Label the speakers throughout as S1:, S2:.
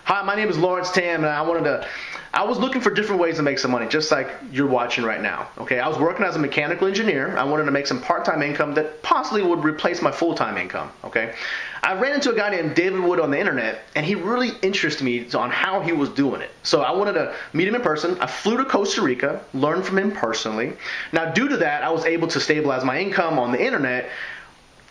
S1: Hi, my name is Lawrence Tam, and I was looking for different ways to make some money, just like you're watching right now. Okay, I was working as a mechanical engineer. I wanted to make some part-time income that possibly would replace my full-time income. Okay, I ran into a guy named David Wood on the internet, and he really interested me on how he was doing it. So I wanted to meet him in person. I flew to Costa Rica, learned from him personally. Now, due to that, I was able to stabilize my income on the internet.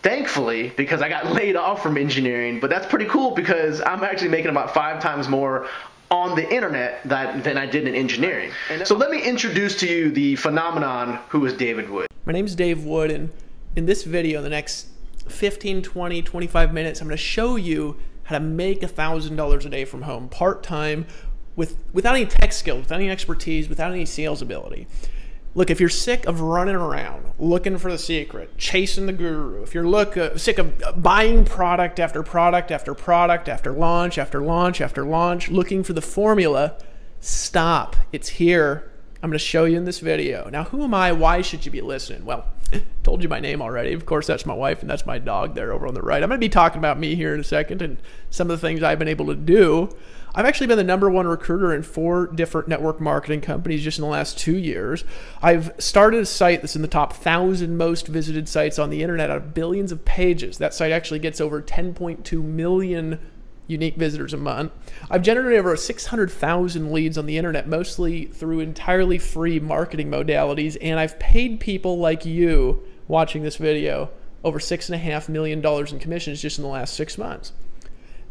S1: Thankfully, because I got laid off from engineering, but that's pretty cool because I'm actually making about 5 times more on the internet than I did in engineering. So let me introduce to you the phenomenon who is David Wood.
S2: My name is Dave Wood, and in this video, the next 15, 20, 25 minutes, I'm going to show you how to make $1,000 a day from home, part-time, without any tech skills, without any expertise, without any sales ability. Look, if you're sick of running around, looking for the secret, chasing the guru, if you're sick of buying product after product after product after launch after launch after launch, looking for the formula, stop. It's here. I'm going to show you in this video. Now, who am I? Why should you be listening? Well, I told you my name already. Of course, that's my wife, and that's my dog there over on the right. I'm going to be talking about me here in a second and some of the things I've been able to do. I've actually been the #1 recruiter in 4 different network marketing companies just in the last 2 years. I've started a site that's in the top 1,000 most visited sites on the internet out of billions of pages. That site actually gets over 10.2 million unique visitors a month. I've generated over 600,000 leads on the internet, mostly through entirely free marketing modalities, and I've paid people like you watching this video over $6.5 million in commissions just in the last 6 months.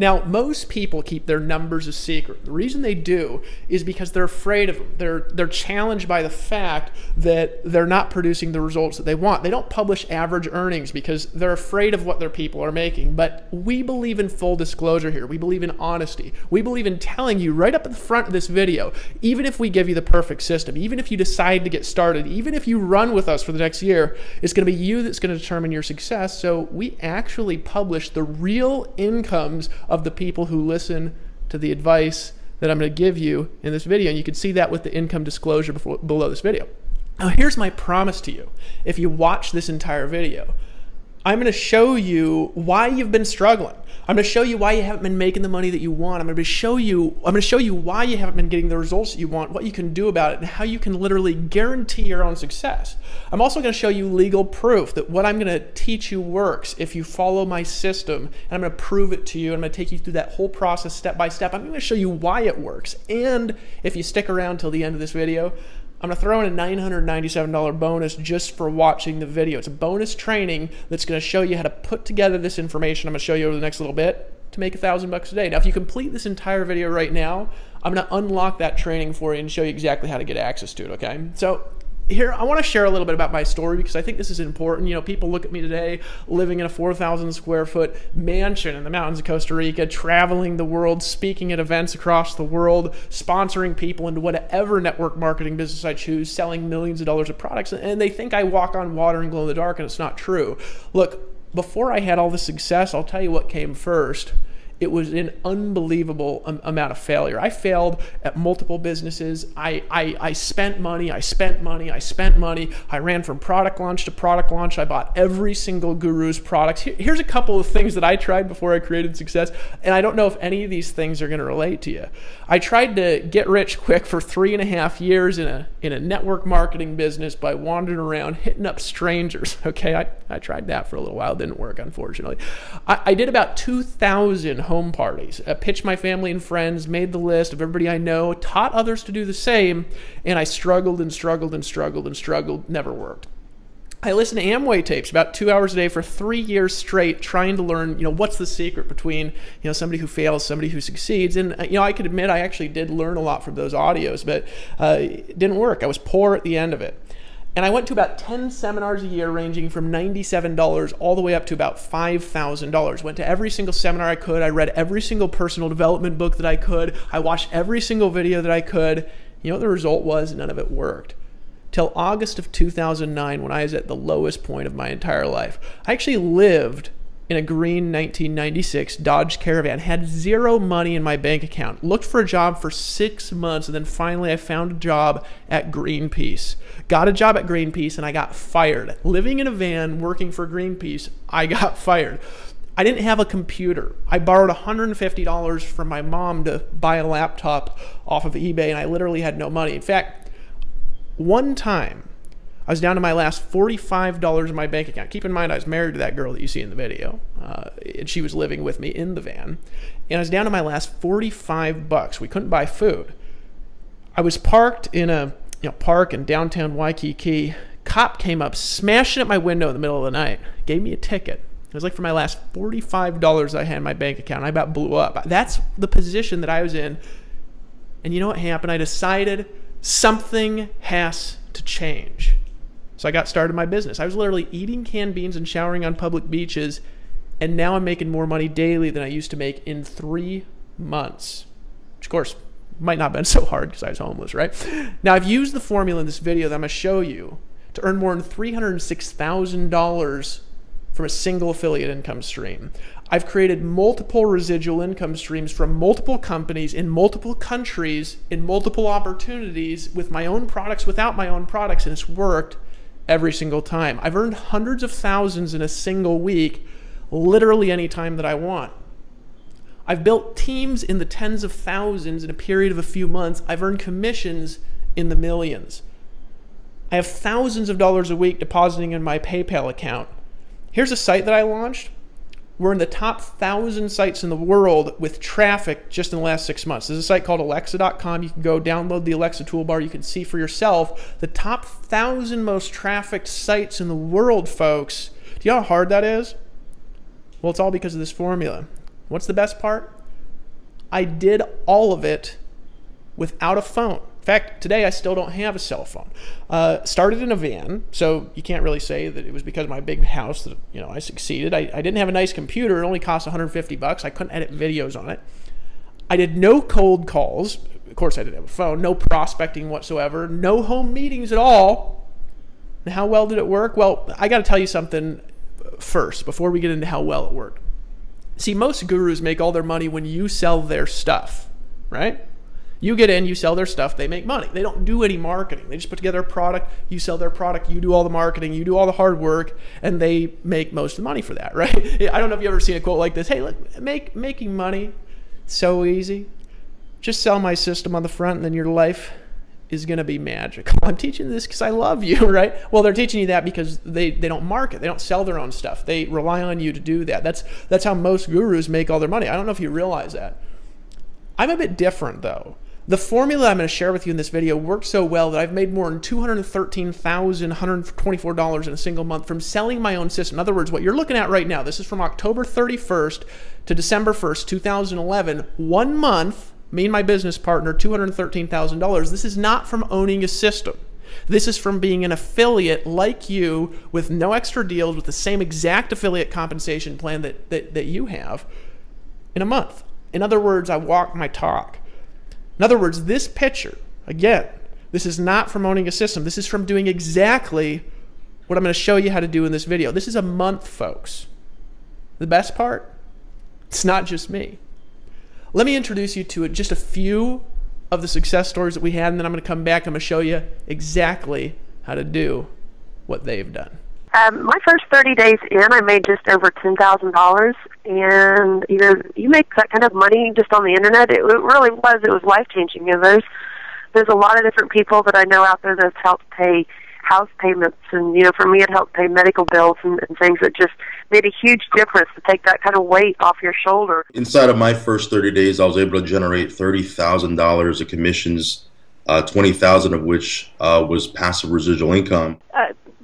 S2: Now, most people keep their numbers a secret. The reason they do is because they're afraid of them. They're challenged by the fact that they're not producing the results that they want. They don't publish average earnings because they're afraid of what their people are making. But we believe in full disclosure here. We believe in honesty. We believe in telling you right up at the front of this video, even if we give you the perfect system, even if you decide to get started, even if you run with us for the next year, it's going to be you that's going to determine your success. So we actually publish the real incomes of the people who listen to the advice that I'm going to give you in this video. And you can see that with the income disclosure below this video. Now, here's my promise to you. If you watch this entire video, I'm going to show you why you've been struggling. I'm going to show you why you haven't been making the money that you want. I'm going to show you why you haven't been getting the results that you want, what you can do about it, and how you can literally guarantee your own success. I'm also going to show you legal proof that what I'm going to teach you works if you follow my system, and I'm going to prove it to you. I'm going to take you through that whole process step by step. I'm going to show you why it works. And if you stick around till the end of this video, I'm going to throw in a $997 bonus just for watching the video. It's a bonus training that's going to show you how to put together this information I'm going to show you over the next little bit to make $1,000 a day. Now, if you complete this entire video right now, I'm going to unlock that training for you and show you exactly how to get access to it, okay? So here, I want to share a little bit about my story because I think this is important. You know, people look at me today living in a 4,000 square foot mansion in the mountains of Costa Rica, traveling the world, speaking at events across the world, sponsoring people into whatever network marketing business I choose, selling millions of dollars of products, and they think I walk on water and glow in the dark, and it's not true. Look, before I had all this success, I'll tell you what came first. It was an unbelievable amount of failure. I failed at multiple businesses. I spent money, I spent money, I spent money. I ran from product launch to product launch. I bought every single guru's product. Here's a couple of things that I tried before I created success, and I don't know if any of these things are going to relate to you. I tried to get rich quick for 3.5 years in a network marketing business by wandering around, hitting up strangers. Okay, I tried that for a little while. It didn't work, unfortunately. I did about 2,000 home parties, pitched my family and friends, made the list of everybody I know, taught others to do the same, and I struggled and struggled and struggled and struggled, never worked. I listened to Amway tapes about 2 hours a day for 3 years straight, trying to learn, what's the secret between, somebody who fails, somebody who succeeds. And, I could admit I actually did learn a lot from those audios, but it didn't work. I was poor at the end of it. And I went to about 10 seminars a year ranging from $97 all the way up to about $5,000. Went to every single seminar I could. I read every single personal development book that I could. I watched every single video that I could. You know what the result was? None of it worked. Till August of 2009, when I was at the lowest point of my entire life. I actually lived in a green 1996 Dodge Caravan, had zero money in my bank account, looked for a job for 6 months, and then finally I found a job at Greenpeace. Got a job at Greenpeace and I got fired. Living in a van, working for Greenpeace, I got fired. I didn't have a computer. I borrowed $150 from my mom to buy a laptop off of eBay, and I literally had no money. In fact, one time, I was down to my last $45 in my bank account. Keep in mind, I was married to that girl that you see in the video, and she was living with me in the van. And I was down to my last $45. We couldn't buy food. I was parked in a park in downtown Waikiki. Cop came up, smashing at my window in the middle of the night, gave me a ticket. It was like for my last $45 I had in my bank account. I about blew up. That's the position that I was in. And you know what happened? I decided something has to change. So I got started my business. I was literally eating canned beans and showering on public beaches, and now I'm making more money daily than I used to make in 3 months. Which, of course, might not have been so hard because I was homeless, right? Now, I've used the formula in this video that I'm going to show you to earn more than $306,000 from a single affiliate income stream. I've created multiple residual income streams from multiple companies in multiple countries, in multiple opportunities, with my own products, without my own products, and it's worked every single time. I've earned hundreds of thousands in a single week, literally any time that I want. I've built teams in the tens of thousands in a period of a few months. I've earned commissions in the millions. I have thousands of dollars a week depositing in my PayPal account. Here's a site that I launched. We're in the top 1,000 sites in the world with traffic just in the last 6 months. There's a site called Alexa.com. You can go download the Alexa toolbar. You can see for yourself the top 1,000 most trafficked sites in the world, folks. Do you know how hard that is? Well, it's all because of this formula. What's the best part? I did all of it without a phone. In fact, today I still don't have a cell phone. Started in a van, so you can't really say that it was because of my big house that I succeeded. I didn't have a nice computer. It only cost $150. I couldn't edit videos on it. I did no cold calls. Of course, I didn't have a phone. No prospecting whatsoever. No home meetings at all. And how well did it work? Well, I got to tell you something first before we get into how well it worked. See, most gurus make all their money when you sell their stuff, right? You get in, you sell their stuff, they make money. They don't do any marketing. They just put together a product, you sell their product, you do all the marketing, you do all the hard work, and they make most of the money for that, right? I don't know if you've ever seen a quote like this. Hey, look, making money, so easy. Just sell my system on the front, and then your life is going to be magical. I'm teaching this because I love you, right? Well, they're teaching you that because they don't market. They don't sell their own stuff. They rely on you to do that. That's how most gurus make all their money. I don't know if you realize that. I'm a bit different, though. The formula I'm going to share with you in this video works so well that I've made more than $213,124 in a single month from selling my own system. In other words, what you're looking at right now, this is from October 31st to December 1st, 2011, 1 month, me and my business partner, $213,000. This is not from owning a system. This is from being an affiliate like you with no extra deals, with the same exact affiliate compensation plan that you have in a month. In other words, I walk my talk. In other words, this picture, again, this is not from owning a system. This is from doing exactly what I'm going to show you how to do in this video. This is a month, folks. The best part? It's not just me. Let me introduce you to just a few of the success stories that we had, and then I'm going to come back and I'm going to show you exactly how to do what they've done.
S3: My first 30 days in, I made just over $10,000, and you make that kind of money just on the internet. It really was. It was life-changing. And there's a lot of different people that I know out there that's helped pay house payments, and for me, it helped pay medical bills and things that just made a huge difference to take that kind of weight off your shoulder.
S4: Inside of my first 30 days, I was able to generate $30,000 of commissions, 20,000 of which was passive residual income.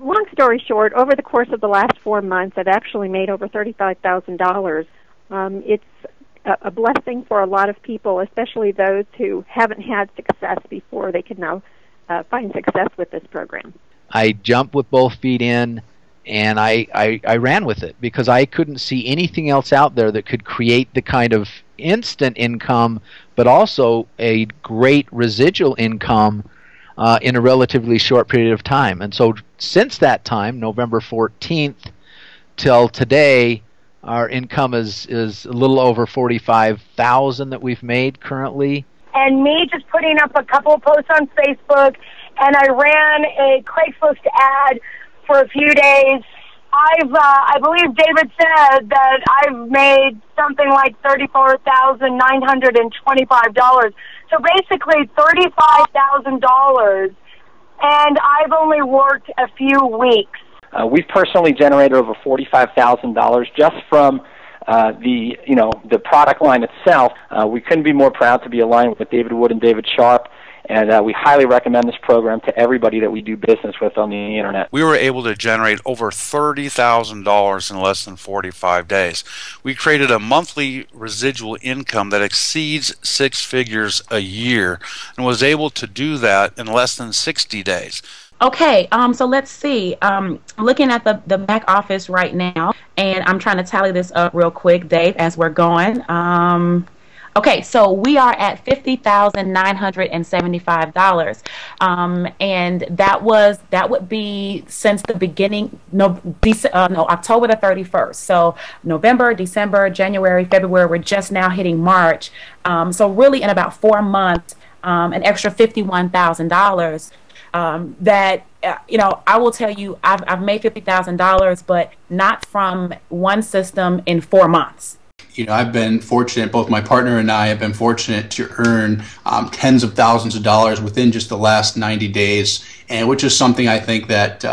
S5: Long story short, over the course of the last 4 months, I've actually made over $35,000. It's a blessing for a lot of people, especially those who haven't had success before. They can now find success with this program.
S6: I jumped with both feet in, and I ran with it because I couldn't see anything else out there that could create the kind of instant income, but also a great residual income in a relatively short period of time. And so since that time, November 14th till today, our income is a little over $45,000 that we've made currently.
S7: And me just putting up a couple of posts on Facebook, and I ran a Craigslist ad for a few days. I believe David said that I've made something like $34,925. So basically $35,000, and I've only worked a few weeks.
S8: We've personally generated over $45,000 just from the product line itself. We couldn't be more proud to be aligned with David Wood and David Sharp, and we highly recommend this program to everybody that we do business with on the internet.
S9: We were able to generate over $30,000 in less than 45 days. We created a monthly residual income that exceeds 6 figures a year, and was able to do that in less than 60 days.
S10: Okay, so let's see. I'm looking at the back office right now, and I'm trying to tally this up real quick, Dave, as we're going. Okay, so we are at $50,975, and that would be since the beginning. October the 31st. So November, December, January, February. We're just now hitting March. So really, in about 4 months, an extra $51,000. That I will tell you, I've made $50,000, but not from one system in 4 months.
S11: I've been fortunate, both my partner and I have been fortunate to earn tens of thousands of dollars within just the last 90 days, and which is something I think that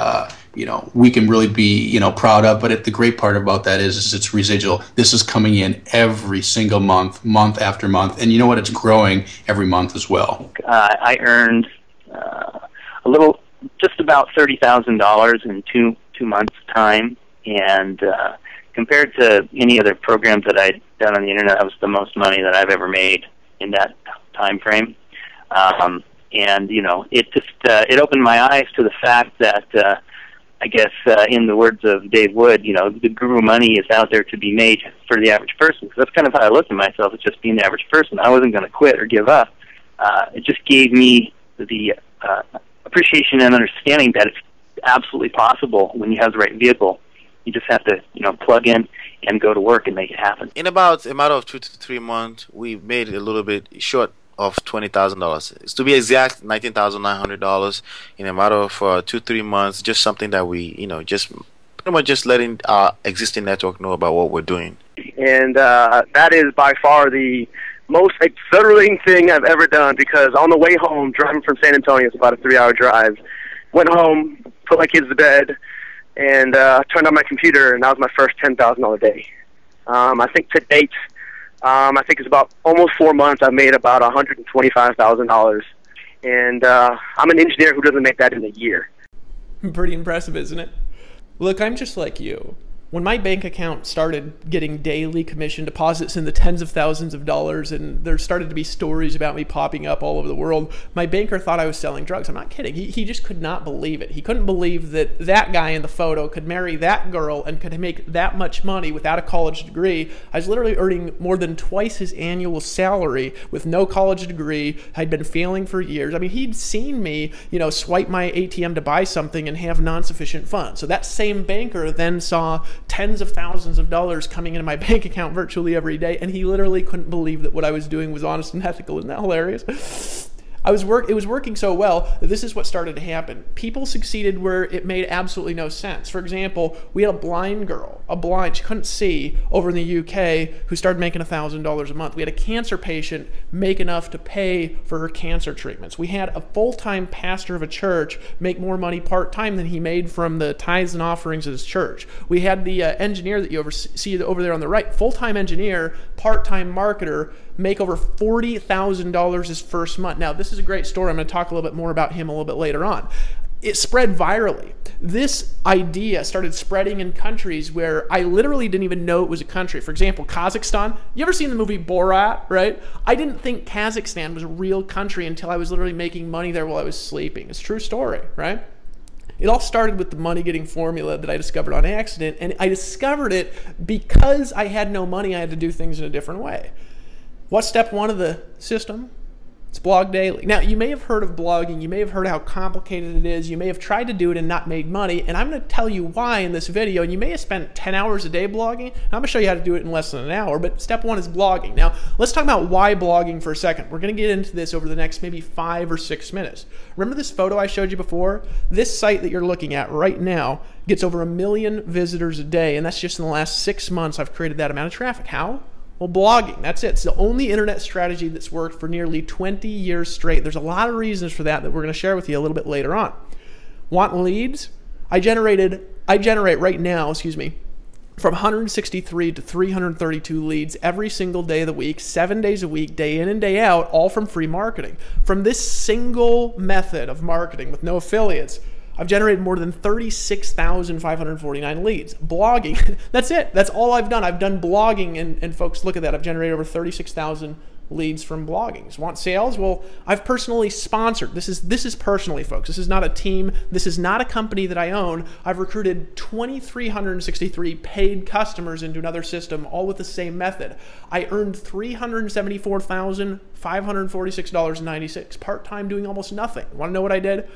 S11: we can really be proud of. But the great part about that is it's residual. This is coming in every single month, month after month, and you know what? It's growing every month as well.
S12: I earned just about $30,000 in two months' time, and compared to any other programs that I'd done on the internet, that was the most money that I've ever made in that time frame. And it opened my eyes to the fact that I guess in the words of Dave Wood, the guru money is out there to be made for the average person. Because that's kind of how I looked at myself, as just being the average person. I wasn't going to quit or give up. It just gave me the appreciation and understanding that it's absolutely possible when you have the right vehicle. You just have to, plug in and go to work and make it happen.
S13: In about a matter of 2 to 3 months, we made a little bit short of $20,000. It's to be exact, $19,900 in a matter of 2-3 months. Just something that we, just pretty much just letting our existing network know about what we're doing.
S14: And that is by far the most exhilarating thing I've ever done, because on the way home, driving from San Antonio, it's about a 3-hour drive, went home, put my kids to bed, and turned on my computer, and that was my first $10,000 day. I think to date, I think it's about almost 4 months, I've made about $125,000. And I'm an engineer who doesn't make that in a year.
S2: Pretty impressive, isn't it? Look, I'm just like you. When my bank account started getting daily commission deposits in the tens of thousands of dollars, and there started to be stories about me popping up all over the world, my banker thought I was selling drugs. I'm not kidding. He just could not believe it. He couldn't believe that that guy in the photo could marry that girl and could make that much money without a college degree. I was literally earning more than twice his annual salary with no college degree. I'd been failing for years. I mean, he'd seen me, swipe my ATM to buy something and have non-sufficient funds. So that same banker then saw tens of thousands of dollars coming into my bank account virtually every day, and he literally couldn't believe that what I was doing was honest and ethical. Isn't that hilarious? It was working so well that this is what started to happen. People succeeded where it made absolutely no sense. For example, we had a blind girl, she couldn't see, over in the UK, who started making $1,000 a month. We had a cancer patient make enough to pay for her cancer treatments. We had a full-time pastor of a church make more money part-time than he made from the tithes and offerings of his church. We had the engineer that you see over there on the right, full-time engineer, part-time marketer, make over $40,000 his first month. Now, this is a great story. I'm going to talk a little bit more about him a little bit later on. It spread virally. This idea started spreading in countries where I literally didn't even know it was a country. For example, Kazakhstan. You ever seen the movie Borat, right? I didn't think Kazakhstan was a real country until I was literally making money there while I was sleeping. It's a true story, right? It all started with the money-getting formula that I discovered on accident, and I discovered it because I had no money. I had to do things in a different way. What's step one of the system? It's blog daily. Now, you may have heard of blogging. You may have heard how complicated it is. You may have tried to do it and not made money. And I'm going to tell you why in this video. And you may have spent 10 hours a day blogging. I'm going to show you how to do it in less than an hour. But step one is blogging. Now, let's talk about why blogging for a second. We're going to get into this over the next maybe 5 or 6 minutes. Remember this photo I showed you before? This site that you're looking at right now gets over 1 million visitors a day. And that's just in the last 6 months I've created that amount of traffic. How? Well, blogging, that's it. It's the only internet strategy that's worked for nearly 20 years straight. There's a lot of reasons for that we're going to share with you a little bit later on. Want leads? I generate right now, from 163 to 332 leads every single day of the week, 7 days a week, day in and day out, all from free marketing. From this single method of marketing with no affiliates, I've generated more than 36,549 leads. Blogging, that's it. That's all I've done. I've done blogging, and folks, look at that. I've generated over 36,000 leads from blogging. Want sales? Well, I've personally sponsored. This is personally, folks. This is not a team. This is not a company that I own. I've recruited 2,363 paid customers into another system, all with the same method. I earned $374,546.96 part-time doing almost nothing. Want to know what I did?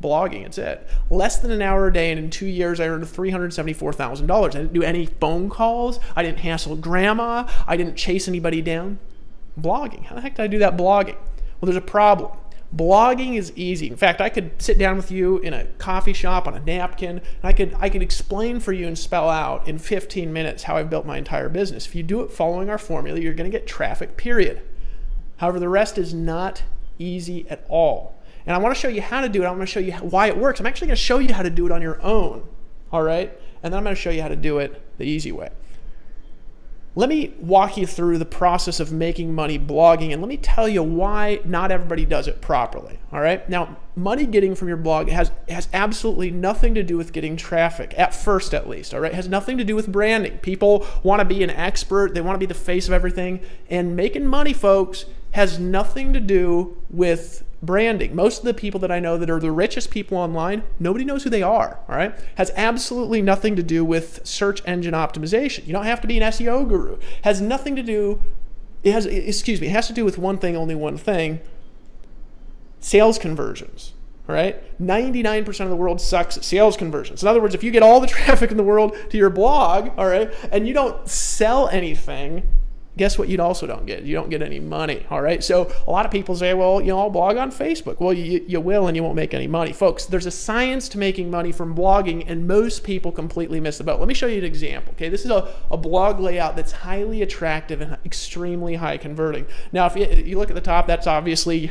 S2: Blogging, it's it. Less than an hour a day, and in 2 years I earned $374,000. I didn't do any phone calls. I didn't hassle grandma. I didn't chase anybody down. Blogging. How the heck did I do that blogging? Well, there's a problem. Blogging is easy. In fact, I could sit down with you in a coffee shop on a napkin, and I could explain for you and spell out in 15 minutes how I've built my entire business. If you do it following our formula, you're going to get traffic, period. However, the rest is not easy at all. And I want to show you how to do it. I want to show you why it works. I'm actually going to show you how to do it on your own, all right? And then I'm going to show you how to do it the easy way. Let me walk you through the process of making money blogging, and let me tell you why not everybody does it properly, all right? Now, money getting from your blog has absolutely nothing to do with getting traffic, at first at least, all right? It has nothing to do with branding. People want to be an expert. They want to be the face of everything. And making money, folks, has nothing to do with branding. Most of the people that I know that are the richest people online, nobody knows who they are, all right? Has absolutely nothing to do with search engine optimization. You don't have to be an SEO guru. Has nothing to do, it has to do with one thing, only one thing, sales conversions, all right? 99% of the world sucks at sales conversions. In other words, if you get all the traffic in the world to your blog, all right, and you don't sell anything, guess what you also don't get? You don't get any money, all right? So a lot of people say, well, I'll blog on Facebook. Well, you will, and you won't make any money. Folks, there's a science to making money from blogging, and most people completely miss the boat. Let me show you an example, okay? This is a blog layout that's highly attractive and extremely high converting. Now, if you look at the top, that's obviously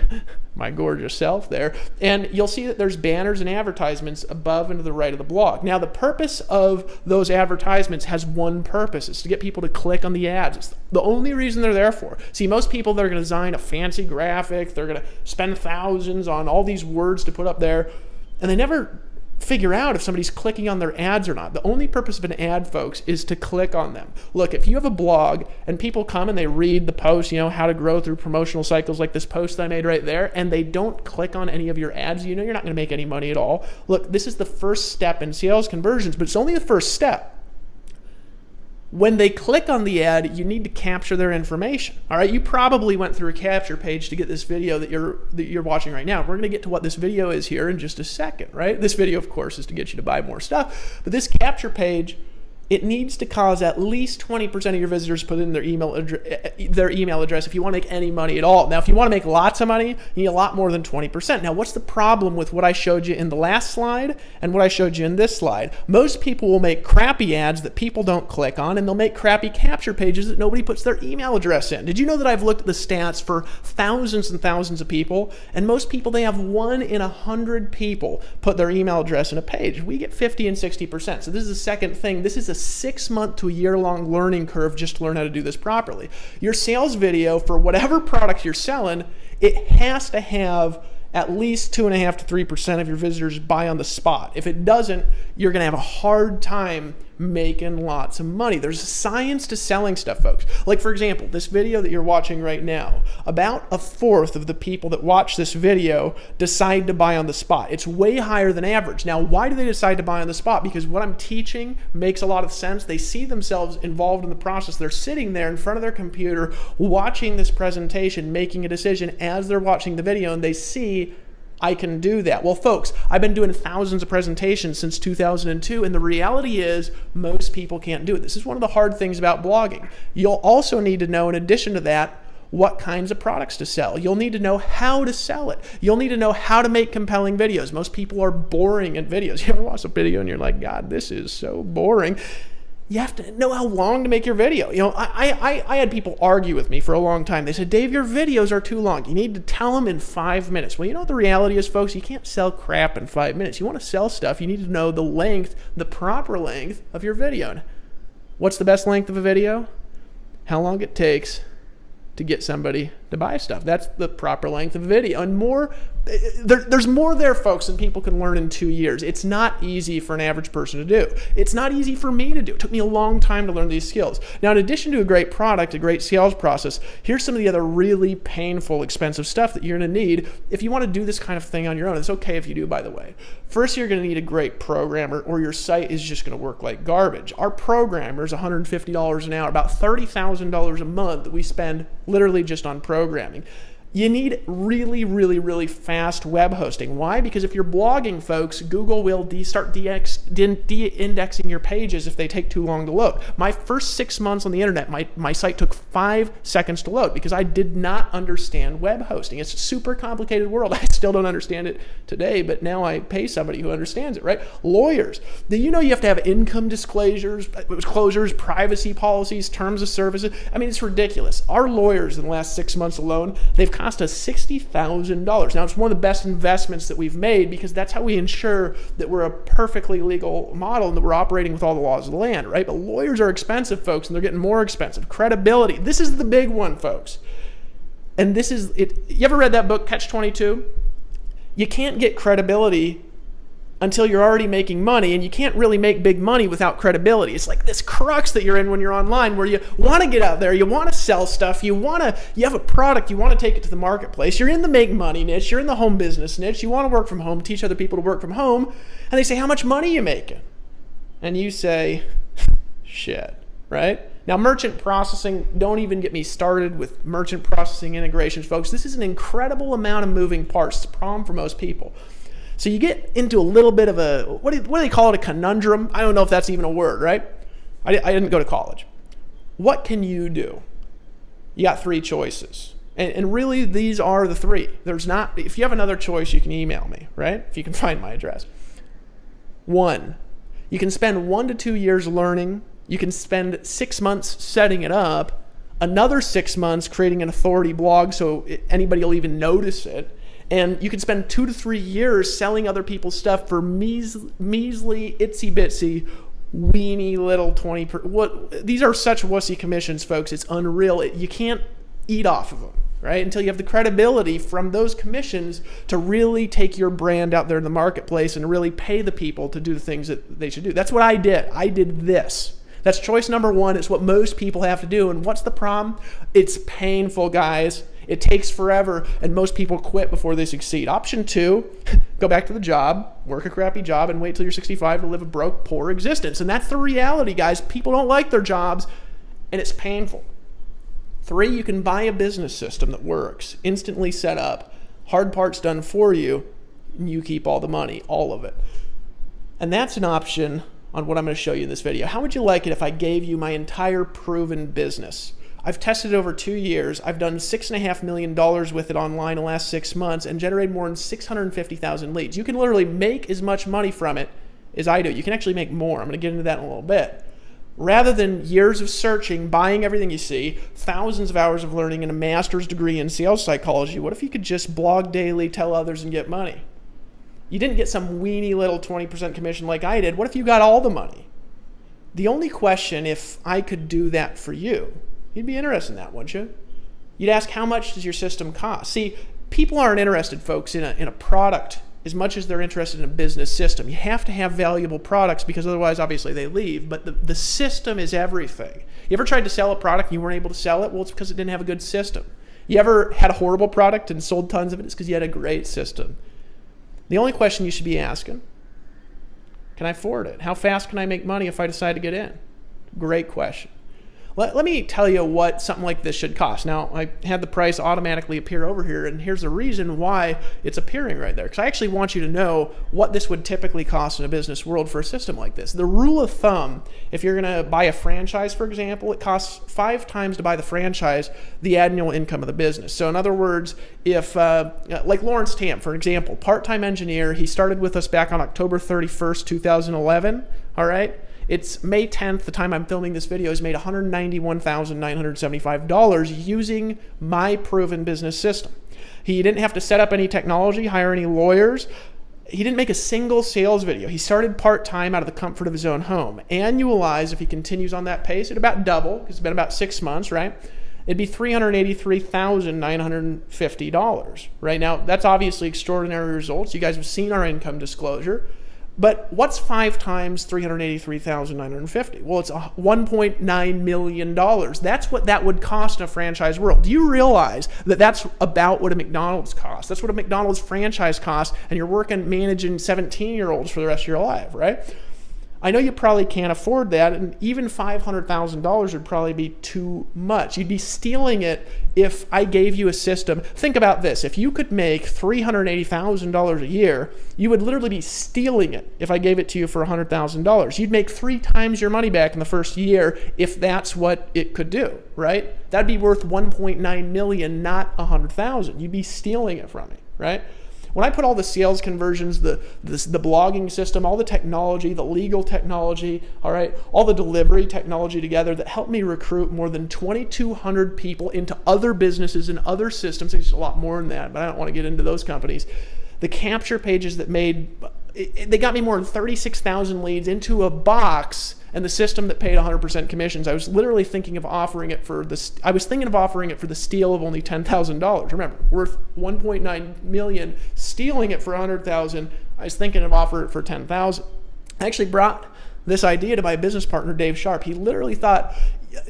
S2: my gorgeous self there, and you'll see that there's banners and advertisements above and to the right of the blog. Now, the purpose of those advertisements has one purpose. It's to get people to click on the ads. It's the only reason they're there for. See, most people, they're going to design a fancy graphic, they're going to spend thousands on all these words to put up there, and they never figure out if somebody's clicking on their ads or not. The only purpose of an ad, folks, is to click on them. Look, if you have a blog and people come and they read the post, how to grow through promotional cycles like this post that I made right there, and they don't click on any of your ads, you're not going to make any money at all. Look, this is the first step in sales conversions, but it's only the first step. When they click on the ad, you need to capture their information. All right, you probably went through a capture page to get this video that you're watching right now. We're going to get to what this video is here in just a second, right? This video, of course, is to get you to buy more stuff, but this capture page, it needs to cause at least 20% of your visitors put in their email address if you want to make any money at all. Now, if you want to make lots of money, you need a lot more than 20%. Now, what's the problem with what I showed you in the last slide and what I showed you in this slide? Most people will make crappy ads that people don't click on, and they'll make crappy capture pages that nobody puts their email address in. Did you know that I've looked at the stats for thousands and thousands of people, and most people, they have 1 in 100 people put their email address in a page. We get 50 and 60%. So this is the second thing. This is a 6-month to a year-long learning curve just to learn how to do this properly. Your sales video for whatever product you're selling, it has to have at least 2.5 to 3% of your visitors buy on the spot. If it doesn't, you're going to have a hard time making lots of money. There's a science to selling stuff, folks. Like, for example, this video that you're watching right now, about a fourth of the people that watch this video decide to buy on the spot. It's way higher than average. Now, why do they decide to buy on the spot? Because what I'm teaching makes a lot of sense. They see themselves involved in the process. They're sitting there in front of their computer watching this presentation, making a decision as they're watching the video, and they see, I can do that. Well, folks, I've been doing thousands of presentations since 2002, and the reality is most people can't do it. This is one of the hard things about blogging. You'll also need to know, in addition to that, what kinds of products to sell. You'll need to know how to sell it. You'll need to know how to make compelling videos. Most people are boring at videos. You ever watch a video and you're like, God, this is so boring. You have to know how long to make your video. You know, I had people argue with me for a long time. They said, Dave, your videos are too long. You need to tell them in 5 minutes. Well, you know what the reality is, folks? You can't sell crap in 5 minutes. You want to sell stuff, you need to know the length, the proper length of your video. And what's the best length of a video? How long it takes to get somebody to buy stuff. That's the proper length of a video. And more, there's more there, folks, than people can learn in 2 years. It's not easy for an average person to do. It's not easy for me to do. It took me a long time to learn these skills. Now, in addition to a great product, a great sales process, here's some of the other really painful, expensive stuff that you're going to need if you want to do this kind of thing on your own. It's okay if you do, by the way. First, you're going to need a great programmer, or your site is just going to work like garbage. Our programmer is $150 an hour, about $30,000 a month that we spend literally just on programming. You need really, really, really fast web hosting. Why? Because if you're blogging, folks, Google will start de-indexing your pages if they take too long to load. My first 6 months on the internet, my site took 5 seconds to load because I did not understand web hosting. It's a super complicated world. I still don't understand it today, but now I pay somebody who understands it, right? Lawyers. Do you know you have to have income disclosures, privacy policies, terms of services? I mean, it's ridiculous. Our lawyers in the last 6 months alone, they've cost us $60,000. Now, it's one of the best investments that we've made because that's how we ensure that we're a perfectly legal model and that we're operating with all the laws of the land, right? But lawyers are expensive, folks, and they're getting more expensive. Credibility. This is the big one, folks. And this is it. You ever read that book, Catch-22? You can't get credibility until you're already making money, and you can't really make big money without credibility. It's like this crux that you're in when you're online, where you want to get out there, you want to sell stuff, you have a product, you want to take it to the marketplace, you're in the make money niche, you're in the home business niche, you want to work from home, teach other people to work from home, and they say, how much money are you making? And you say, shit, right? Now, merchant processing, don't even get me started with merchant processing integrations, folks. This is an incredible amount of moving parts. It's a problem for most people. So you get into a little bit of a, what do they call it, a conundrum? I don't know if that's even a word, right? I didn't go to college. What can you do? You got 3 choices. And really, these are the 3. There's not, if you have another choice, you can email me, right? If you can find my address. 1, you can spend 1 to 2 years learning. You can spend 6 months setting it up. Another 6 months creating an authority blog so anybody will even notice it. And you can spend 2 to 3 years selling other people's stuff for measly, itsy bitsy, weeny little 20. These are such wussy commissions, folks. It's unreal. You can't eat off of them, right? Until you have the credibility from those commissions to really take your brand out there in the marketplace and really pay the people to do the things that they should do. That's what I did. I did this. That's choice number 1. It's what most people have to do. And what's the problem? It's painful, guys. It takes forever, and most people quit before they succeed. Option 2, go back to the job, work a crappy job, and wait till you're 65 to live a broke, poor existence. And that's the reality, guys. People don't like their jobs, and it's painful. 3, you can buy a business system that works, instantly set up, hard parts done for you, and you keep all the money, all of it. And that's an option on what I'm going to show you in this video. How would you like it if I gave you my entire proven business? I've tested it over 2 years. I've done $6.5 million with it online in the last 6 months and generated more than 650,000 leads. You can literally make as much money from it as I do. You can actually make more. I'm going to get into that in a little bit. Rather than years of searching, buying everything you see, thousands of hours of learning, and a master's degree in sales psychology, what if you could just blog daily, tell others, and get money? You didn't get some weeny little 20% commission like I did. What if you got all the money? The only question, if I could do that for you, you'd be interested in that, wouldn't you? You'd ask, how much does your system cost? See, people aren't interested, folks, in a product as much as they're interested in a business system. You have to have valuable products because otherwise, obviously, they leave. But the system is everything. You ever tried to sell a product and you weren't able to sell it? Well, it's because it didn't have a good system. You ever had a horrible product and sold tons of it? It's because you had a great system. The only question you should be asking, can I afford it? How fast can I make money if I decide to get in? Great question. Let me tell you what something like this should cost. Now, I had the price automatically appear over here, and here's the reason why it's appearing right there. Because I actually want you to know what this would typically cost in a business world for a system like this. The rule of thumb, if you're going to buy a franchise, for example, it costs 5 times to buy the franchise the annual income of the business. So in other words, if, like Lawrence Tam, for example, part-time engineer, he started with us back on October 31st, 2011, all right? It's May 10th, the time I'm filming this video. He's made $191,975 using my proven business system. He didn't have to set up any technology, hire any lawyers. He didn't make a single sales video. He started part-time out of the comfort of his own home. Annualized, if he continues on that pace, it'd about double, because it's been about 6 months, right? It'd be $383,950, right? Now, that's obviously extraordinary results. You guys have seen our income disclosure. But what's 5 times $383,950? Well, it's $1.9 million. That's what that would cost in a franchise world. Do you realize that that's about what a McDonald's costs? That's what a McDonald's franchise costs, and you're working managing 17-year-olds for the rest of your life, right? I know you probably can't afford that, and even $500,000 would probably be too much. You'd be stealing it if I gave you a system. Think about this. If you could make $380,000 a year, you would literally be stealing it if I gave it to you for $100,000. You'd make 3 times your money back in the first year if that's what it could do, right? That'd be worth $1.9 million, not $100,000. You'd be stealing it from me, right? When I put all the sales conversions, the blogging system, all the technology, the legal technology, all right, all the delivery technology together that helped me recruit more than 2,200 people into other businesses and other systems, there's a lot more than that, but I don't want to get into those companies. The capture pages that they got me more than 36,000 leads into a box, and the system that paid 100% commissions. I was literally thinking of offering it for the steal of only $10,000. Remember, worth $1.9 million, stealing it for $100,000. I was thinking of offering it for $10,000. I actually brought this idea to my business partner, Dave Sharp. He literally thought,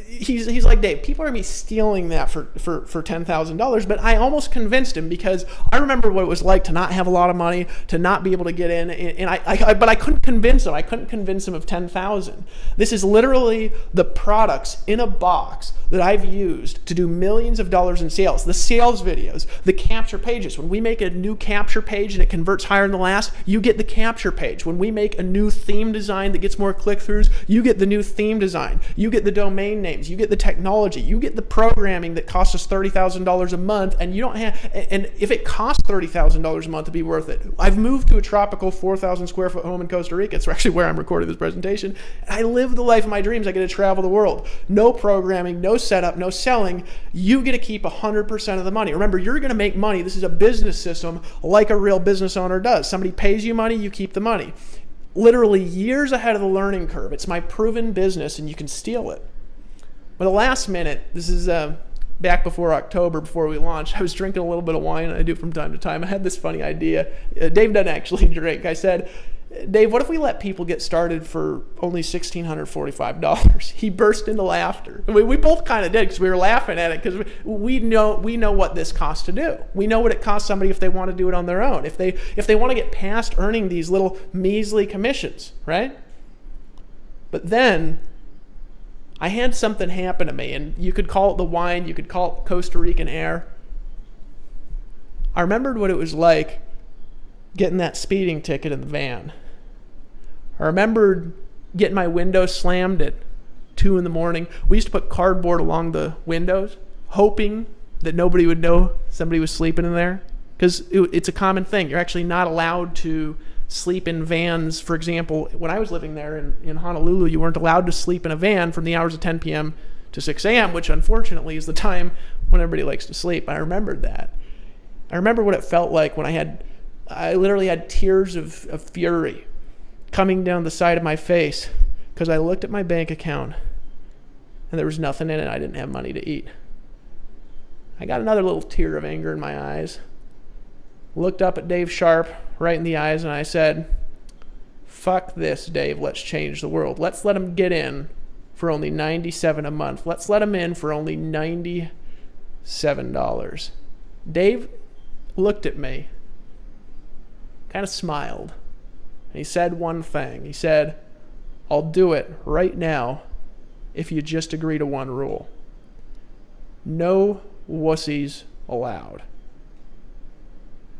S2: he's like, Dave, people are going to be stealing that for $10,000, but I almost convinced him because I remember what it was like to not have a lot of money, to not be able to get in, but I couldn't convince him. I couldn't convince him of $10,000. This is literally the products in a box that I've used to do millions of dollars in sales. The sales videos, the capture pages. When we make a new capture page and it converts higher than the last, you get the capture page. When we make a new theme design that gets more click-throughs, you get the new theme design. You get the domain names, you get the technology, you get the programming that costs us $30,000 a month, and you don't have, and if it costs $30,000 a month to be worth it. I've moved to a tropical 4,000 square foot home in Costa Rica. It's actually where I'm recording this presentation. And I live the life of my dreams. I get to travel the world. No programming, no setup, no selling. You get to keep 100% of the money. Remember, you're going to make money. This is a business system like a real business owner does. Somebody pays you money, you keep the money. Literally years ahead of the learning curve. It's my proven business, and you can steal it. But the last minute, this is back before October, before we launched, I was drinking a little bit of wine, and I do from time to time. I had this funny idea. Dave doesn't actually drink. I said, Dave, what if we let people get started for only $1,645? He burst into laughter. We both kind of did because we were laughing at it because we know what this costs to do. We know what it costs somebody if they want to do it on their own. If they want to get past earning these little measly commissions, right? But then I had something happen to me, and you could call it the wine, you could call it Costa Rican air. I remembered what it was like getting that speeding ticket in the van. I remembered getting my window slammed at 2 in the morning. We used to put cardboard along the windows, hoping that nobody would know somebody was sleeping in there, because it's a common thing. You're actually not allowed to sleep in vans. For example, when I was living there in Honolulu, you weren't allowed to sleep in a van from the hours of 10 p.m. to 6 a.m., which unfortunately is the time when everybody likes to sleep. I remembered that. I remember what it felt like when I literally had tears of fury coming down the side of my face because I looked at my bank account and there was nothing in it. I didn't have money to eat. I got another little tear of anger in my eyes. looked up at Dave Sharp right in the eyes, and I said, fuck this, Dave. Let's change the world. Let's let him get in for only $97 a month. Let's let him in for only $97. Dave looked at me, kind of smiled, and he said one thing. He said, I'll do it right now if you just agree to one rule. No wussies allowed.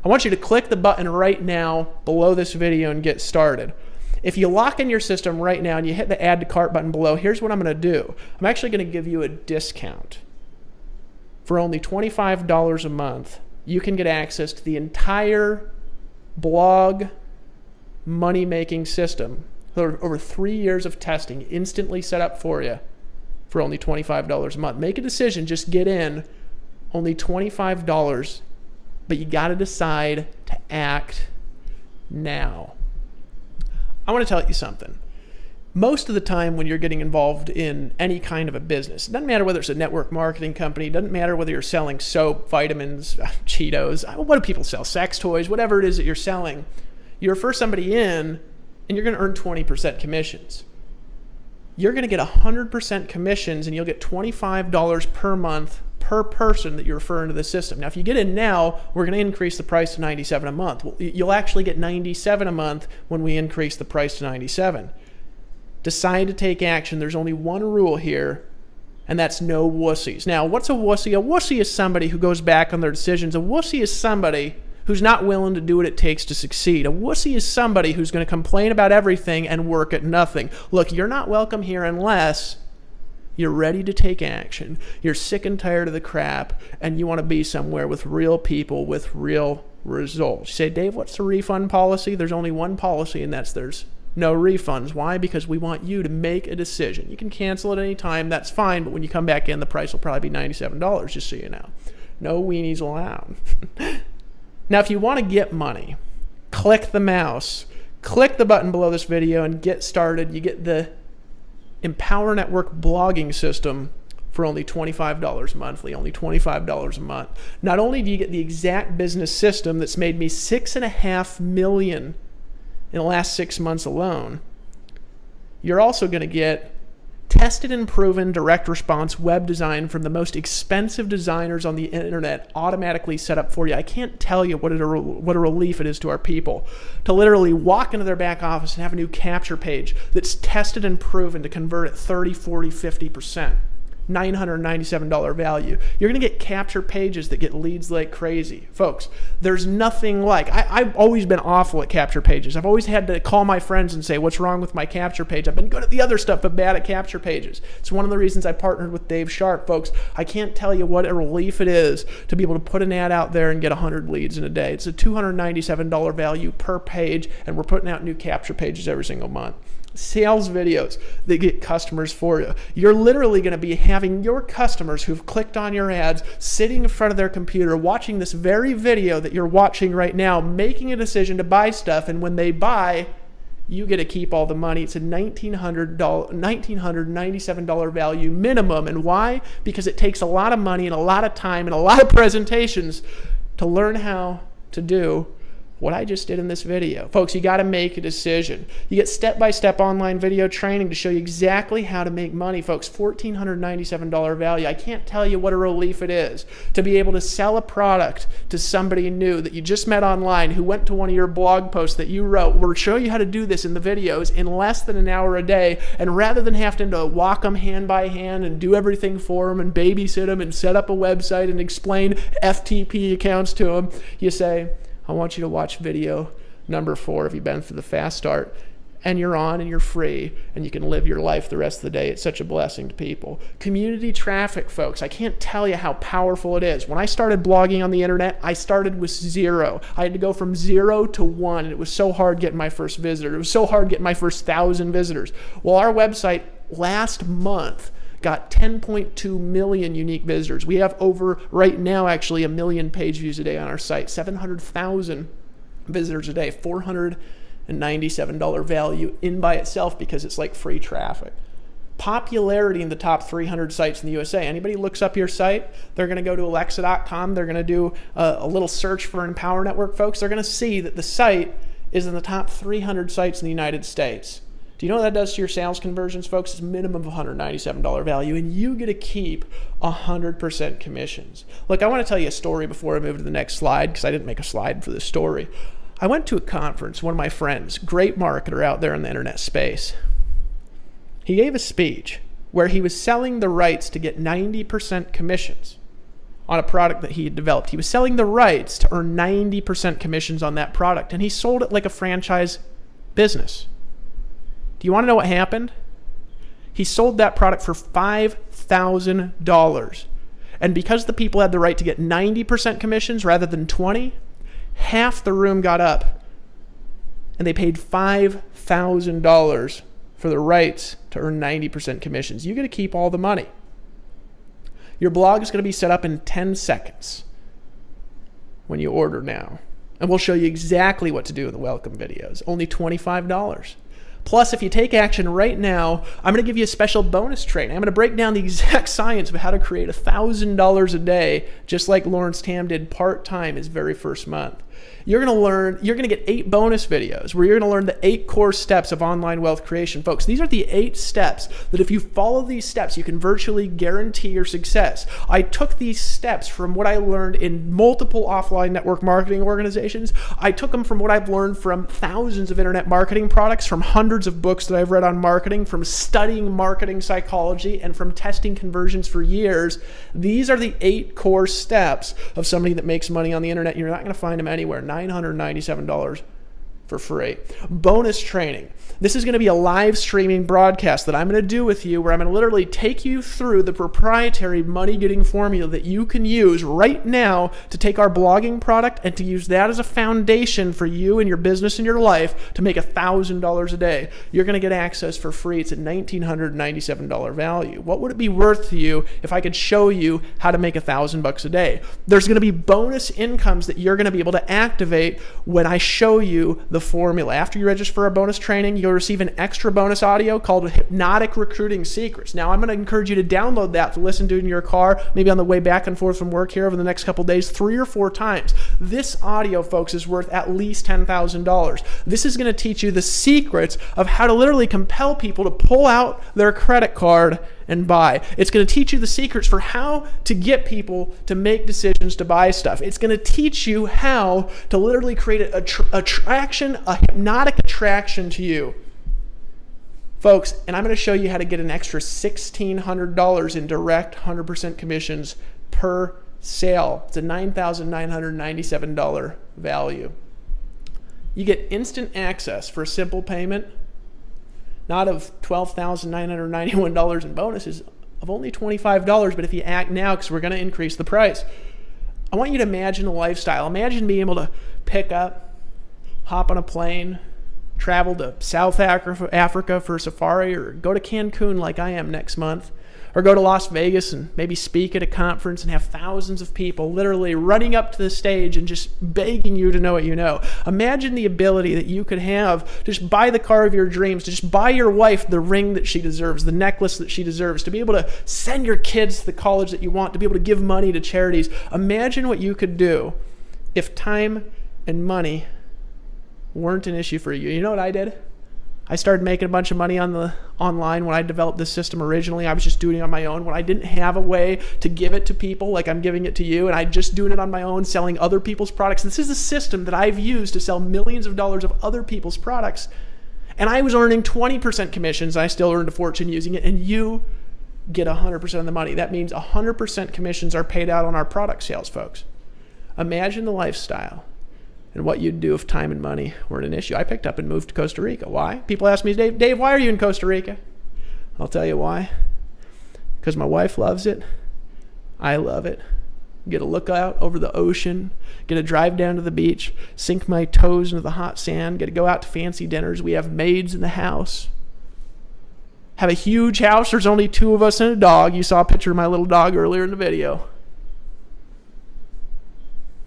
S2: I want you to click the button right now below this video and get started. If you lock in your system right now and you hit the add to cart button below, here's what I'm going to do. I'm actually going to give you a discount. For only $25 a month, you can get access to the entire blog money-making system. Over 3 years of testing, instantly set up for you for only $25 a month. Make a decision, just get in, only $25, but you got to decide to act now. I want to tell you something. Most of the time when you're getting involved in any kind of a business, it doesn't matter whether it's a network marketing company, it doesn't matter whether you're selling soap, vitamins, Cheetos, what do people sell, sex toys, whatever it is that you're selling, you refer somebody in and you're going to earn 20% commissions. You're going to get 100% commissions and you'll get $25 per month per person that you're referring to the system. Now, if you get in now, we're going to increase the price to $97 a month. Well, you'll actually get $97 a month when we increase the price to $97. Decide to take action. There's only one rule here, and that's no wussies. Now, what's a wussy? A wussy is somebody who goes back on their decisions. A wussy is somebody who's not willing to do what it takes to succeed. A wussy is somebody who's going to complain about everything and work at nothing. Look, you're not welcome here unless you're ready to take action. You're sick and tired of the crap, and you want to be somewhere with real people with real results. You say, Dave, what's the refund policy? There's only one policy, and that's there's no refunds. Why? Because we want you to make a decision. You can cancel at any time. That's fine, but when you come back in, the price will probably be $97, just so you know. No weenies allowed. Now, if you want to get money, click the mouse, click the button below this video, and get started. You get the Empower Network blogging system for only $25 monthly, only $25 a month. Not only do you get the exact business system that's made me $6.5 million in the last 6 months alone, you're also going to get tested and proven direct response web design from the most expensive designers on the internet automatically set up for you. I can't tell you what a relief it is to our people to literally walk into their back office and have a new capture page that's tested and proven to convert at 30, 40, 50%. $997 value. You're going to get capture pages that get leads like crazy. Folks, there's nothing like, I've always been awful at capture pages. I've always had to call my friends and say, what's wrong with my capture page? I've been good at the other stuff, but bad at capture pages. It's one of the reasons I partnered with Dave Sharp, folks. I can't tell you what a relief it is to be able to put an ad out there and get 100 leads in a day. It's a $297 value per page, and we're putting out new capture pages every single month. Sales videos that get customers for you. You're literally going to be having your customers who've clicked on your ads sitting in front of their computer watching this very video that you're watching right now, making a decision to buy stuff, and when they buy, you get to keep all the money. It's a $1,997 value minimum. And why? Because it takes a lot of money and a lot of time and a lot of presentations to learn how to do what I just did in this video. Folks, you got to make a decision. You get step-by-step online video training to show you exactly how to make money. Folks, $1,497 value. I can't tell you what a relief it is to be able to sell a product to somebody new that you just met online who went to one of your blog posts that you wrote. We'll show you how to do this in the videos in less than an hour a day, and rather than having to walk them hand by hand and do everything for them and babysit them and set up a website and explain FTP accounts to them, you say, I want you to watch video number 4. Have you been through the fast start? And you're on and you're free and you can live your life the rest of the day. It's such a blessing to people. Community traffic, folks. I can't tell you how powerful it is. When I started blogging on the internet, I started with 0. I had to go from 0 to 1. And it was so hard getting my first visitor. It was so hard getting my first 1,000 visitors. Well, our website last month got 10.2 million unique visitors. We have over, right now, actually, 1 million page views a day on our site. 700,000 visitors a day. $497 value in by itself because it's like free traffic. Popularity in the top 300 sites in the USA. Anybody looks up your site, they're going to go to alexa.com, they're going to do a little search for Empower Network, folks. They're going to see that the site is in the top 300 sites in the United States. Do you know what that does to your sales conversions, folks? It's a minimum of $197 value, and you get to keep 100% commissions. Look, I want to tell you a story before I move to the next slide, because I didn't make a slide for this story. I went to a conference, one of my friends, great marketer out there in the internet space. He gave a speech where he was selling the rights to get 90% commissions on a product that he had developed. He was selling the rights to earn 90% commissions on that product, and he sold it like a franchise business. Do you want to know what happened? He sold that product for $5,000. And because the people had the right to get 90% commissions rather than 20, half the room got up and they paid $5,000 for the rights to earn 90% commissions. You get to keep all the money. Your blog is going to be set up in 10 seconds when you order now. And we'll show you exactly what to do in the welcome videos. Only $25. Plus, if you take action right now, I'm going to give you a special bonus training. I'm going to break down the exact science of how to create $1,000 a day, just like Lawrence Tam did part-time his very first month. You're going to learn, you're going to get 8 bonus videos where you're going to learn the 8 core steps of online wealth creation. Folks, these are the 8 steps that if you follow these steps, you can virtually guarantee your success. I took these steps from what I learned in multiple offline network marketing organizations. I took them from what I've learned from thousands of internet marketing products, from hundreds of books that I've read on marketing, from studying marketing psychology, and from testing conversions for years. These are the 8 core steps of somebody that makes money on the internet. You're not going to find them anywhere. $997 for free. Bonus training. This is going to be a live streaming broadcast that I'm going to do with you where I'm going to literally take you through the proprietary money-getting formula that you can use right now to take our blogging product and to use that as a foundation for you and your business and your life to make $1,000 a day. You're going to get access for free. It's a $1,997 value. What would it be worth to you if I could show you how to make $1,000 a day? There's going to be bonus incomes that you're going to be able to activate when I show you the formula. After you register for our bonus training, you'll receive an extra bonus audio called Hypnotic Recruiting Secrets. Now, I'm going to encourage you to download that to listen to in your car, maybe on the way back and forth from work here over the next couple days, 3 or 4 times. This audio, folks, is worth at least $10,000. This is going to teach you the secrets of how to literally compel people to pull out their credit card and buy. It's going to teach you the secrets for how to get people to make decisions to buy stuff. It's going to teach you how to literally create a hypnotic attraction to you. Folks, and I'm going to show you how to get an extra $1,600 in direct 100% commissions per sale. It's a $9,997 value. You get instant access for a simple payment, not of $12,991 in bonuses, of only $25. But if you act now, because we're going to increase the price, I want you to imagine a lifestyle. Imagine being able to pick up, hop on a plane, travel to South Africa for a safari, or go to Cancun like I am next month, or go to Las Vegas and maybe speak at a conference and have thousands of people literally running up to the stage and just begging you to know what you know. Imagine the ability that you could have to just buy the car of your dreams, to just buy your wife the ring that she deserves, the necklace that she deserves, to be able to send your kids to the college that you want, to be able to give money to charities. Imagine what you could do if time and money weren't an issue for you. You know what I did? I started making a bunch of money online when I developed this system originally. I was just doing it on my own when I didn't have a way to give it to people like I'm giving it to you, and I just doing it on my own, selling other people's products. This is a system that I've used to sell millions of dollars of other people's products, and I was earning 20% commissions, and I still earned a fortune using it, and you get 100% of the money. That means 100% commissions are paid out on our product sales, folks. Imagine the lifestyle and what you'd do if time and money weren't an issue. I picked up and moved to Costa Rica. Why? People ask me, Dave, why are you in Costa Rica? I'll tell you why. Because my wife loves it. I love it. Get a look out over the ocean. Get to drive down to the beach. Sink my toes into the hot sand. Get to go out to fancy dinners. We have maids in the house. Have a huge house. There's only 2 of us and a dog. You saw a picture of my little dog earlier in the video.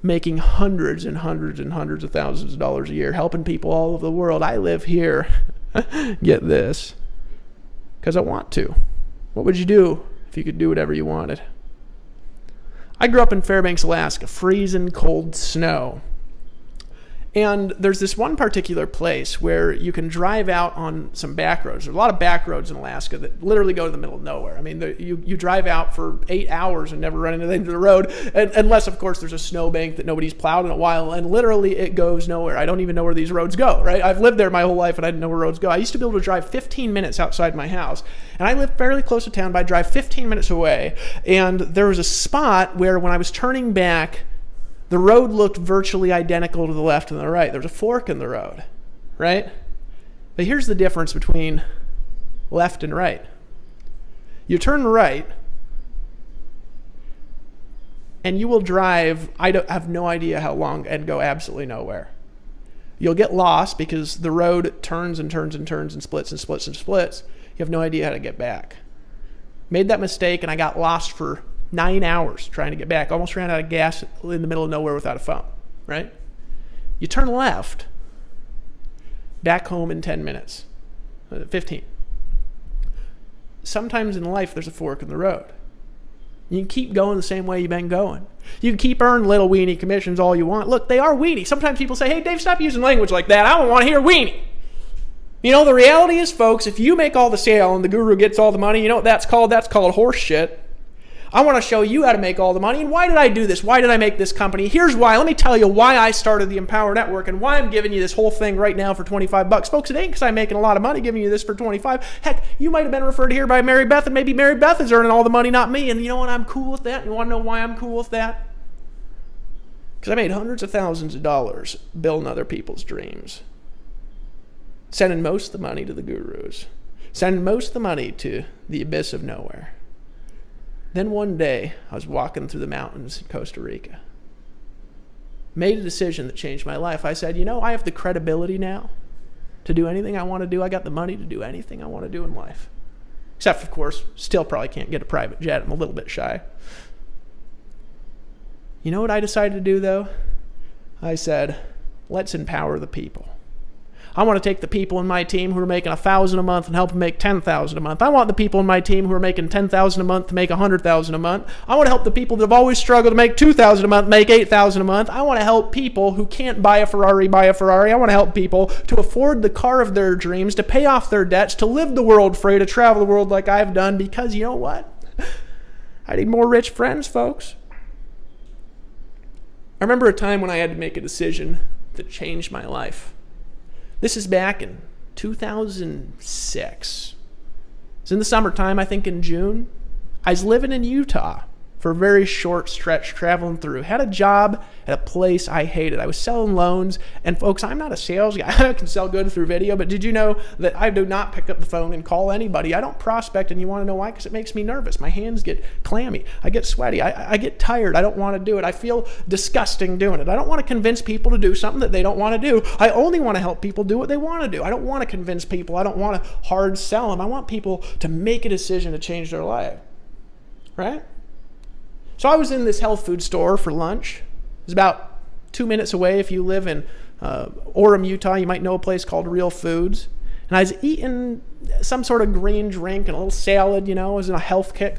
S2: Making hundreds and hundreds and hundreds of thousands of dollars a year, helping people all over the world. I live here. Get this. Because I want to. What would you do if you could do whatever you wanted? I grew up in Fairbanks, Alaska, freezing cold snow. And there's this one particular place where you can drive out on some back roads. There's a lot of back roads in Alaska that literally go to the middle of nowhere. I mean, you drive out for 8 hours and never run into the end of the road, unless, of course, there's a snowbank that nobody's plowed in a while, and literally it goes nowhere. I don't even know where these roads go, right? I've lived there my whole life, and I didn't know where roads go. I used to be able to drive 15 minutes outside my house, and I lived fairly close to town, but I'd drive 15 minutes away, and there was a spot where when I was turning back, the road looked virtually identical to the left and the right. There was a fork in the road, right? But here's the difference between left and right. You turn right, and you will drive, I have no idea how long, and go absolutely nowhere. You'll get lost because the road turns and turns and turns and splits and splits and splits. You have no idea how to get back. Made that mistake, and I got lost for 9 hours trying to get back. Almost ran out of gas in the middle of nowhere without a phone, right? You turn left, back home in 10 minutes, 15. Sometimes in life there's a fork in the road. You can keep going the same way you've been going. You can keep earning little weenie commissions all you want. Look, they are weenie. Sometimes people say, hey, Dave, stop using language like that. I don't want to hear weenie. You know, the reality is, folks, if you make all the sale and the guru gets all the money, you know what that's called? That's called horse shit. I want to show you how to make all the money. And why did I do this? Why did I make this company? Here's why. Let me tell you why I started the Empower Network and why I'm giving you this whole thing right now for 25 bucks. Folks, it ain't because I'm making a lot of money giving you this for 25. Heck, you might have been referred here by Mary Beth, and maybe Mary Beth is earning all the money, not me. And you know what? I'm cool with that. You want to know why I'm cool with that? Because I made hundreds of thousands of dollars building other people's dreams. Sending most of the money to the gurus. Sending most of the money to the abyss of nowhere. Then one day, I was walking through the mountains in Costa Rica. Made a decision that changed my life. I said, you know, I have the credibility now to do anything I want to do. I got the money to do anything I want to do in life. Except, of course, still probably can't get a private jet. I'm a little bit shy. You know what I decided to do, though? I said, let's empower the people. I want to take the people in my team who are making $1,000 a month and help them make $10,000 a month. I want the people in my team who are making $10,000 a month to make $100,000 a month. I want to help the people that have always struggled to make $2,000 a month make $8,000 a month. I want to help people who can't buy a Ferrari buy a Ferrari. I want to help people to afford the car of their dreams, to pay off their debts, to live the world free, to travel the world like I've done, because you know what? I need more rich friends, folks. I remember a time when I had to make a decision that changed my life. This is back in 2006. It's in the summertime, I think in June. I was living in Utah for a very short stretch, traveling through. Had a job at a place I hated. I was selling loans, and folks, I'm not a sales guy. I can sell good through video, but did you know that I do not pick up the phone and call anybody? I don't prospect, and you want to know why? Because it makes me nervous. My hands get clammy. I get sweaty. I get tired. I don't want to do it. I feel disgusting doing it. I don't want to convince people to do something that they don't want to do. I only want to help people do what they want to do. I don't want to convince people. I don't want to hard sell them. I want people to make a decision to change their life. Right? So I was in this health food store for lunch. It was about 2 minutes away. If you live in Orem, Utah, you might know a place called Real Foods. And I was eating some sort of green drink and a little salad, you know. I was in a health kick.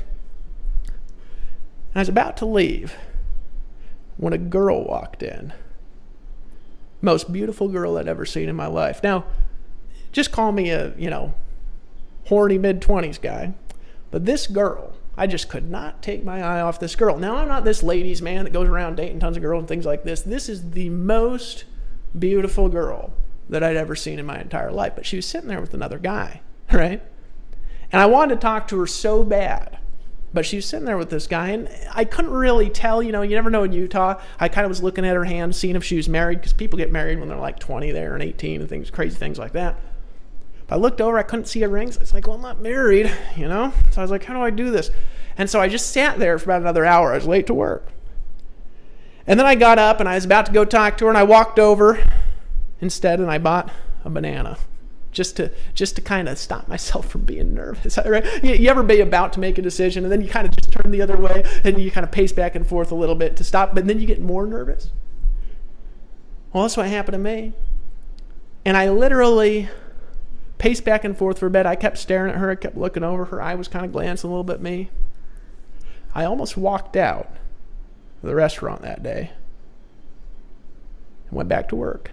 S2: And I was about to leave when a girl walked in. Most beautiful girl I'd ever seen in my life. Now, just call me a, you know, horny mid-20s guy. But this girl, I just could not take my eye off this girl. Now, I'm not this ladies' man that goes around dating tons of girls and things like this. This is the most beautiful girl that I'd ever seen in my entire life. But she was sitting there with another guy, right? And I wanted to talk to her so bad. But she was sitting there with this guy, and I couldn't really tell. You know, you never know in Utah. I kind of was looking at her hand, seeing if she was married, because people get married when they're like 20 there and 18 and things, crazy things like that. I looked over, I couldn't see a ring, so I was like, well, I'm not married, you know? So I was like, how do I do this? And so I just sat there for about another hour. I was late to work. And then I got up, and I was about to go talk to her, and I walked over instead, and I bought a banana just to kind of stop myself from being nervous, right? You ever be about to make a decision, and then you kind of just turn the other way, and you kind of pace back and forth a little bit to stop, but then you get more nervous? Well, that's what happened to me. And I literally paced back and forth for bed. I kept staring at her. I kept looking over. Her eye was kind of glancing a little bit at me. I almost walked out of the restaurant that day and went back to work.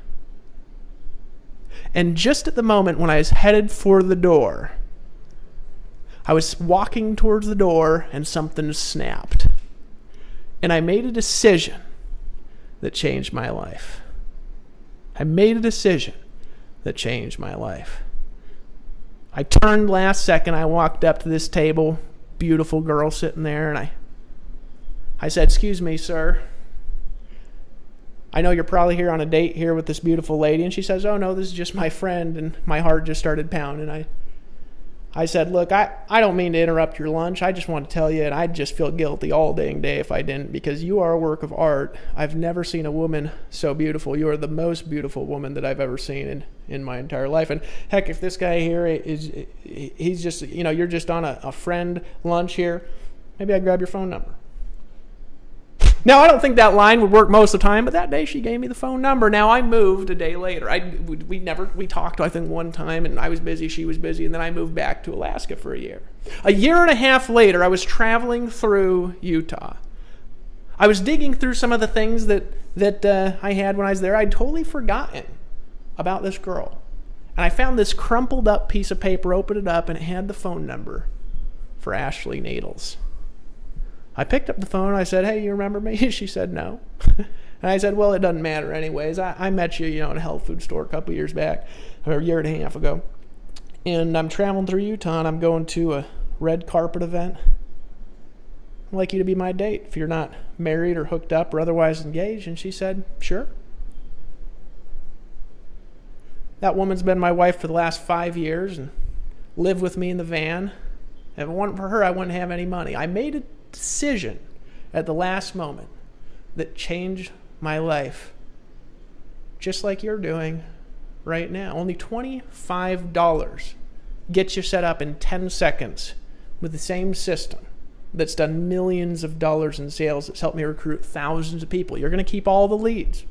S2: And just at the moment when I was headed for the door, I was walking towards the door and something snapped. And I made a decision that changed my life. I made a decision that changed my life. I turned last second. I walked up to this table, beautiful girl sitting there, and I said, "Excuse me, sir. I know you're probably here on a date here with this beautiful lady." And she says, "Oh, no, this is just my friend." And my heart just started pounding. I said, "Look, I don't mean to interrupt your lunch. I just want to tell you, and I'd just feel guilty all dang day if I didn't, because you are a work of art. I've never seen a woman so beautiful. You are the most beautiful woman that I've ever seen in my entire life. And heck, if this guy here he's just, you're just on a friend lunch here, maybe I'd grab your phone number." Now, I don't think that line would work most of the time, but that day she gave me the phone number. Now, I moved a day later. We talked, I think, one time, and I was busy, she was busy, and then I moved back to Alaska for a year. A year and a half later, I was traveling through Utah. I was digging through some of the things that I had when I was there. I'd totally forgotten about this girl. And I found this crumpled up piece of paper, opened it up, and it had the phone number for Ashley Needles. I picked up the phone. I said, "Hey, you remember me?" She said, "No." And I said, "Well, it doesn't matter anyways. I met you, in a health food store a couple years back, or a year and a half ago. And I'm traveling through Utah, and I'm going to a red carpet event. I'd like you to be my date if you're not married or hooked up or otherwise engaged." And she said, "Sure." That woman's been my wife for the last 5 years and lived with me in the van. If it wasn't for her, I wouldn't have any money. I made a decision at the last moment that changed my life, just like you're doing right now. Only $25 gets you set up in 10 seconds with the same system that's done millions of dollars in sales, that's helped me recruit thousands of people. You're going to keep all the leads.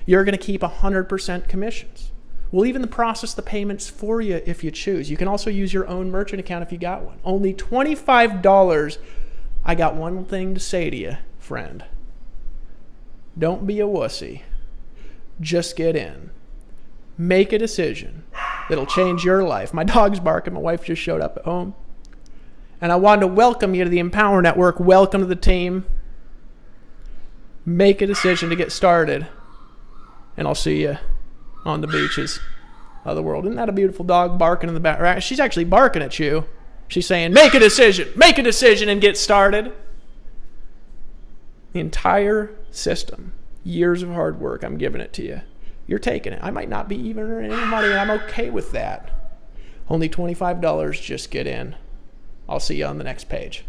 S2: You're going to keep 100% commissions. We'll even process the payments for you if you choose. You can also use your own merchant account if you got one. Only $25. I got one thing to say to you, friend. Don't be a wussy. Just get in. Make a decision that'll change your life. My dog's barking. My wife just showed up at home. And I wanted to welcome you to the Empower Network. Welcome to the team. Make a decision to get started. And I'll see you on the beaches of the world. Isn't that a beautiful dog barking in the back? She's actually barking at you. She's saying, make a decision and get started. The entire system, years of hard work, I'm giving it to you. You're taking it. I might not be even earning any money, and I'm okay with that. Only $25, just get in. I'll see you on the next page.